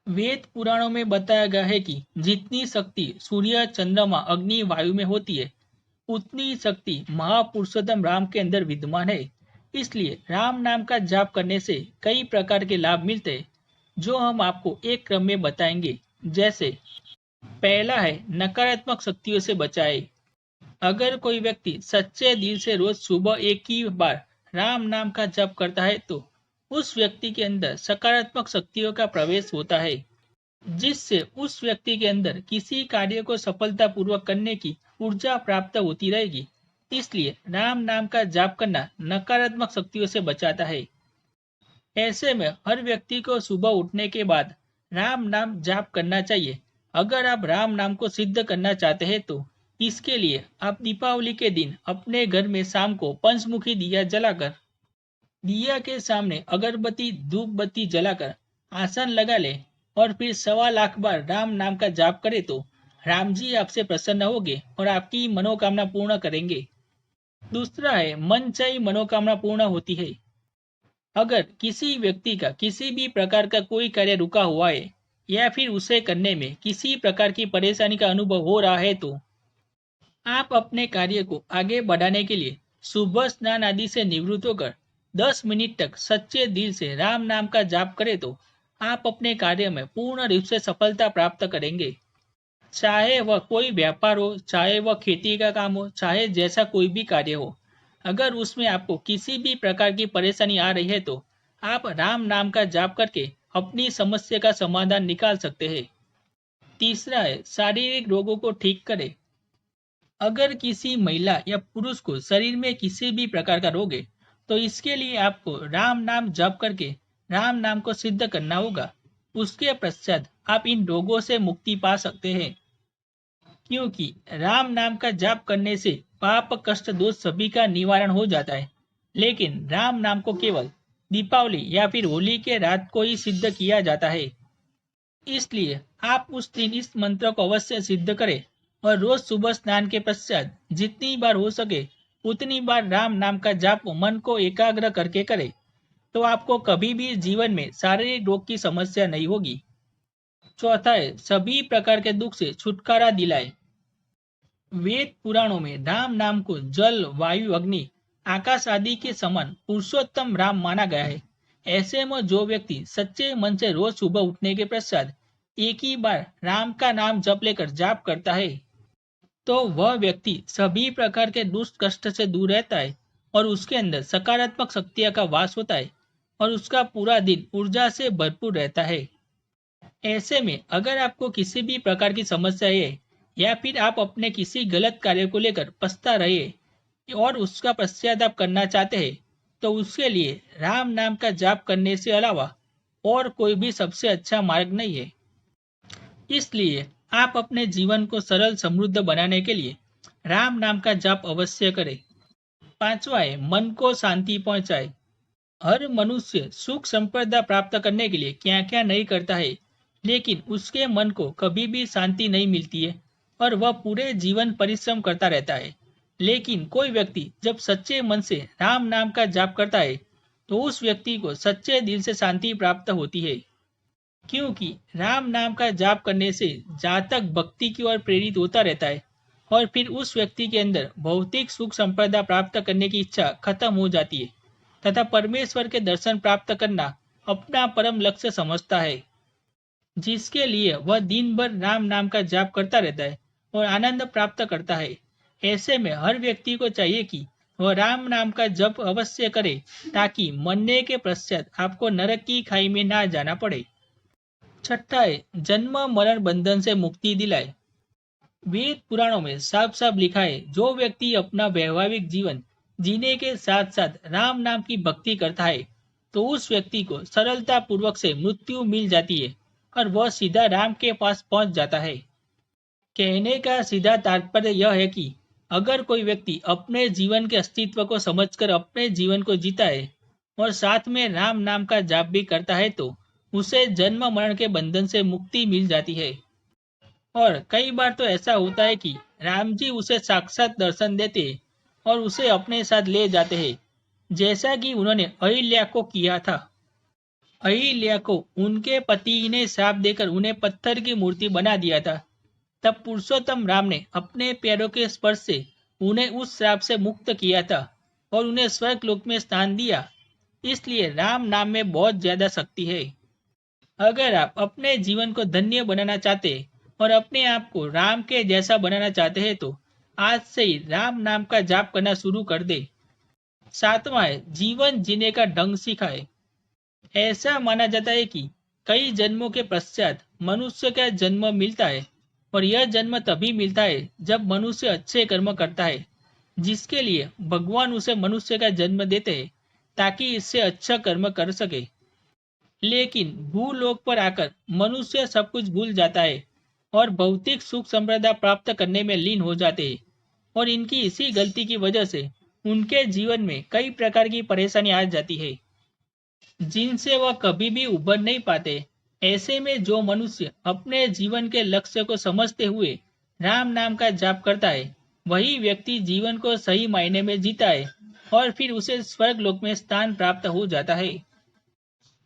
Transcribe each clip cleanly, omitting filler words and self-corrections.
वेद पुराणों में बताया गया है कि जितनी शक्ति सूर्य, चंद्रमा, अग्नि, वायु में होती है, उतनी शक्ति महापुरुषोत्तम राम के अंदर विद्यमान है। इसलिए राम नाम का जाप करने से कई प्रकार के लाभ मिलते हैं, जो हम आपको एक क्रम में बताएंगे। जैसे पहला है नकारात्मक शक्तियों से बचाए। अगर कोई व्यक्ति सच्चे दिल से रोज सुबह एक ही बार राम नाम का जप करता है, तो उस व्यक्ति के अंदर सकारात्मक शक्तियों का प्रवेश होता है, जिससे उस व्यक्ति के अंदर किसी कार्य को सफलतापूर्वक करने की ऊर्जा प्राप्त होती रहेगी। इसलिए राम नाम का जाप करना नकारात्मक शक्तियों से बचाता है। ऐसे में हर व्यक्ति को सुबह उठने के बाद राम नाम जाप करना चाहिए। अगर आप राम नाम को सिद्ध करना चाहते हैं, तो इसके लिए आप दीपावली के दिन अपने घर में शाम को पंचमुखी दिया जलाकर, दिया के सामने अगरबत्ती धूप बत्ती जलाकर आसन लगा ले और फिर 1.25 लाख बार राम नाम का जाप करे, तो राम जी आपसे प्रसन्न होंगे और आपकी मनोकामना पूर्ण करेंगे। दूसरा है मनचाही मनोकामना पूर्ण होती है। अगर किसी व्यक्ति का किसी भी प्रकार का कोई कार्य रुका हुआ है, या फिर उसे करने में किसी प्रकार की परेशानी का अनुभव हो रहा है, तो आप अपने कार्य को आगे बढ़ाने के लिए सुबह स्नान आदि से निवृत्त होकर 10 मिनट तक सच्चे दिल से राम नाम का जाप करें, तो आप अपने कार्य में पूर्ण रूप से सफलता प्राप्त करेंगे। चाहे वह कोई व्यापार हो, चाहे वह खेती का काम हो, चाहे जैसा कोई भी कार्य हो, अगर उसमें आपको किसी भी प्रकार की परेशानी आ रही है, तो आप राम नाम का जाप करके अपनी समस्या का समाधान निकाल सकते हैं। तीसरा है शारीरिक रोगों को ठीक करे। अगर किसी महिला या पुरुष को शरीर में किसी भी प्रकार का रोग है, तो इसके लिए आपको राम नाम जप करके राम नाम को सिद्ध करना होगा। उसके पश्चात आप इन रोगों से मुक्ति पा सकते हैं, क्योंकि राम नाम का जाप करने से पाप कष्ट दोष सभी का निवारण हो जाता है। लेकिन राम नाम को केवल दीपावली या फिर होली के रात को ही सिद्ध किया जाता है। इसलिए आप उस दिन इस मंत्र को अवश्य सिद्ध करें और रोज सुबह स्नान के पश्चात जितनी बार हो सके उतनी बार राम नाम का जाप मन को एकाग्र करके करें, तो आपको कभी भी जीवन में शारीरिक रोग की समस्या नहीं होगी। चौथा है सभी प्रकार के दुख से छुटकारा दिलाए। वेद पुराणों में राम नाम को जल, वायु, अग्नि, आकाश आदि के समान पुरुषोत्तम राम माना गया है। ऐसे में जो व्यक्ति सच्चे मन से रोज सुबह उठने के पश्चात एक ही बार राम का नाम जप लेकर जाप करता है, तो वह व्यक्ति सभी प्रकार के दुष्ट कष्ट से दूर रहता है और उसके अंदर सकारात्मक शक्तियां का वास होता है और उसका पूरा दिन ऊर्जा से भरपूर रहता है। ऐसे में अगर आपको किसी भी प्रकार की समस्या है, या फिर आप अपने किसी गलत कार्य को लेकर पछता रहे और उसका पश्चाताप करना चाहते हैं, तो उसके लिए राम नाम का जाप करने से अलावा और कोई भी सबसे अच्छा मार्ग नहीं है। इसलिए आप अपने जीवन को सरल समृद्ध बनाने के लिए राम नाम का जाप अवश्य करें। पांचवा है मन को शांति पहुंचाए। हर मनुष्य सुख संपदा प्राप्त करने के लिए क्या क्या नहीं करता है, लेकिन उसके मन को कभी भी शांति नहीं मिलती है और वह पूरे जीवन परिश्रम करता रहता है। लेकिन कोई व्यक्ति जब सच्चे मन से राम नाम का जाप करता है, तो उस व्यक्ति को सच्चे दिल से शांति प्राप्त होती है, क्योंकि राम नाम का जाप करने से जातक भक्ति की ओर प्रेरित होता रहता है और फिर उस व्यक्ति के अंदर भौतिक सुख संपदा प्राप्त करने की इच्छा खत्म हो जाती है तथा परमेश्वर के दर्शन प्राप्त करना अपना परम लक्ष्य समझता है, जिसके लिए वह दिन भर राम नाम का जाप करता रहता है और आनंद प्राप्त करता है। ऐसे में हर व्यक्ति को चाहिए कि वह राम नाम का जप अवश्य करे, ताकि मरने के पश्चात आपको नरक की खाई में ना जाना पड़े। छठा है जन्म मरण बंधन से मुक्ति दिलाए। वेद पुराणों में साफ साफ लिखा है, जो व्यक्ति अपना वैवाहिक जीवन जीने के साथ साथ राम नाम की भक्ति करता है, तो उस व्यक्ति को सरलता पूर्वक से मृत्यु मिल जाती है और वह सीधा राम के पास पहुंच जाता है। कहने का सीधा तात्पर्य यह है कि अगर कोई व्यक्ति अपने जीवन के अस्तित्व को समझकर अपने जीवन को जीता है और साथ में राम नाम का जाप भी करता है, तो उसे जन्म मरण के बंधन से मुक्ति मिल जाती है। और कई बार तो ऐसा होता है कि राम जी उसे साक्षात दर्शन देते हैं और उसे अपने साथ ले जाते हैं, जैसा कि उन्होंने अहिल्या को किया था। अहिल्या को उनके पति ने श्राप देकर उन्हें पत्थर की मूर्ति बना दिया था। तब पुरुषोत्तम राम ने अपने पैरों के स्पर्श से उन्हें उस श्राप से मुक्त किया था और उन्हें स्वर्ग लोक में स्थान दिया। इसलिए राम नाम में बहुत ज्यादा शक्ति है। अगर आप अपने जीवन को धन्य बनाना चाहते हैं और अपने आप को राम के जैसा बनाना चाहते हैं तो आज से ही राम नाम का जाप करना शुरू कर दे। 7वां है जीवन जीने का ढंग सिखाए। ऐसा माना जाता है कि कई जन्मों के पश्चात मनुष्य का जन्म मिलता है और यह जन्म तभी मिलता है जब मनुष्य अच्छे कर्म करता है, जिसके लिए भगवान उसे मनुष्य का जन्म देते हैं ताकि इससे अच्छा कर्म कर सके। लेकिन भूलोक पर आकर मनुष्य सब कुछ भूल जाता है और भौतिक सुख संपदा प्राप्त करने में लीन हो जाते हैं और इनकी इसी गलती की वजह से उनके जीवन में कई प्रकार की परेशानी आ जाती है जिनसे वह कभी भी उभर नहीं पाते। ऐसे में जो मनुष्य अपने जीवन के लक्ष्य को समझते हुए राम नाम का जाप करता है वही व्यक्ति जीवन को सही मायने में जीता है और फिर उसे स्वर्ग लोक में स्थान प्राप्त हो जाता है।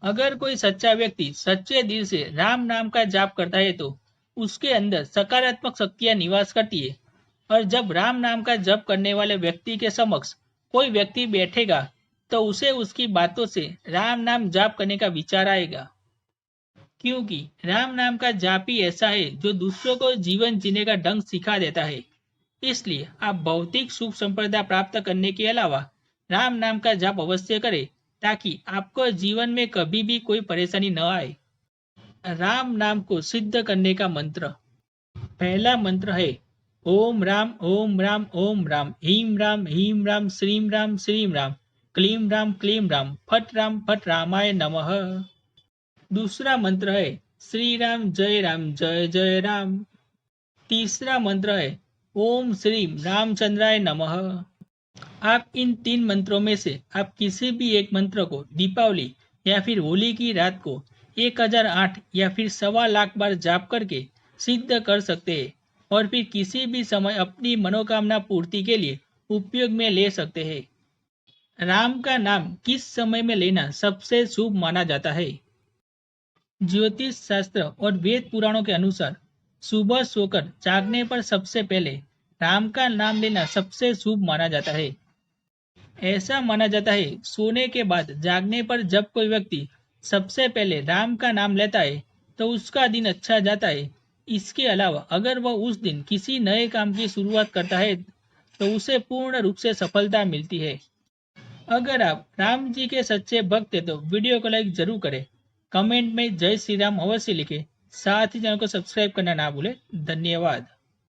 अगर कोई सच्चा व्यक्ति सच्चे दिल से राम नाम का जाप करता है तो उसके अंदर सकारात्मक शक्तियां निवास करती है और जब राम नाम का जप करने वाले व्यक्ति के समक्ष कोई व्यक्ति बैठेगा तो उसे उसकी बातों से राम नाम जाप करने का विचार आएगा, क्योंकि राम नाम का जाप ही ऐसा है जो दूसरों को जीवन जीने का ढंग सिखा देता है। इसलिए आप भौतिक सुख संपदा प्राप्त करने के अलावा राम नाम का जाप अवश्य करें ताकि आपको जीवन में कभी भी कोई परेशानी न आए। राम नाम को सिद्ध करने का मंत्र। पहला मंत्र है ओम राम ओम राम ओम राम हीम राम श्रीम राम क्लीम राम फट रामाय नमः। दूसरा मंत्र है श्री राम जय जय राम। तीसरा मंत्र है ओम श्रीम रामचंद्राय नमः। आप इन 3 मंत्रों में से आप किसी भी एक मंत्र को दीपावली या फिर होली की रात को 1008 या फिर 1.25 बार जाप करके सिद्ध कर सकते हैं और फिर किसी भी समय अपनी मनोकामना पूर्ति के लिए उपयोग में ले सकते हैं। राम का नाम किस समय में लेना सबसे शुभ माना जाता है? ज्योतिष शास्त्र और वेद पुराणों के अनुसार सुबह सोकर जागने पर सबसे पहले राम का नाम लेना सबसे शुभ माना जाता है। ऐसा माना जाता है सोने के बाद जागने पर जब कोई व्यक्ति सबसे पहले राम का नाम लेता है तो उसका दिन अच्छा जाता है। इसके अलावा अगर वह उस दिन किसी नए काम की शुरुआत करता है तो उसे पूर्ण रूप से सफलता मिलती है। अगर आप राम जी के सच्चे भक्त हैं तो वीडियो को लाइक जरूर करें, कमेंट में जय श्री राम अवश्य लिखें, साथ ही चैनल को सब्सक्राइब करना ना भूलें। धन्यवाद।